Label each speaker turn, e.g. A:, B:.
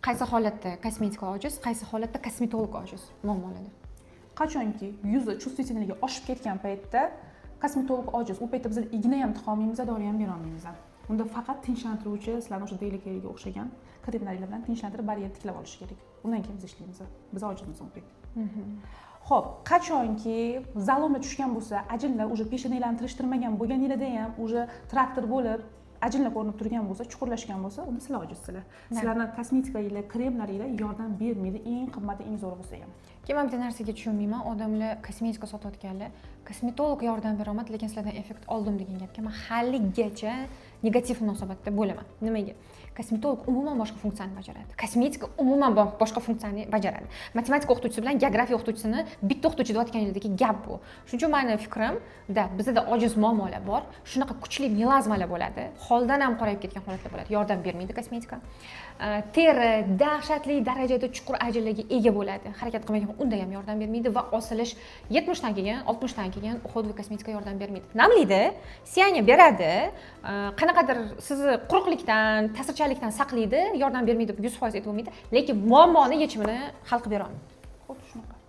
A: Qaysi holatda kosmetika ojiz, qaysi holatda kosmetolog ojiz muammolarda?
B: Qachonki yuzi chувствительныйga oshib ketgan paytda kosmetolog ojiz. U paytda biz igna ham tiqa olmaymiz, dori ham bera olmaymiz. Unda faqat tinchlantiruvchi, sizlarning o'sha deyliklarga o'xshagan kremlar bilan tinchlantirib baryer tiklab olish kerak. Undan keyin biz ishlaymiz. Biz ojizmiz u paytda. Xo'p, qachonki zaloma tushgan bo'lsa, ajinlar уже peshonanglarni tirishtirmagan bo'lganinglarda ham уже traktor bo'lib ajinlar ko'rinib turgan bo'lsa, chuqurlashgan bo'lsa, unda sizlar ojizsizlar. Sizlarning kosmetikainglar, kremlaringlar yordam bermaydi, eng qimmati, eng zo'ri bo'lsa ham.
A: Keyin men bitta narsaga tushunmayman, odamlar kosmetika sotayotganlar, kosmetolog yordam bera olmadi, lekin sizlardan effekt oldim degan gapga men haligacha negativ munosabatda bo'laman. Nimaga? Kosmetolog umuman boshqa funksiyani bajaradi. Kosmetika umuman boshqa funksiyani bajaradi. Matematika o'qituvchisi bilan geografiya o'qituvchisini bitta o'qituvchi deyotganingdagi gap bu. Shuning uchun meni fikrimda bizda ojiz muammolar bor. Shunaqa kuchli melazmalar bo'ladi. Holdan ham qorayib ketgan holatlar bo'ladi. Yordam bermaydi kosmetika. Teri dahshatli darajada chuqur ajinlarga ega bo'ladi. Harakat qilmagan unda ham yordam bermaydi va osilish 70 dan keyin, 60 dan keyin uxod va kosmetika yordam bermaydi. Namlaydi, siyanya beradi, qanaqadir sizni quruqlikdan, ta'sirchanlikdan saqlaydi, yordam bermaydi, 100% aytib bo'lmaydi, lekin muammoni yechimini hal qilib bera olmaydi.
B: Xuddi shunaqa.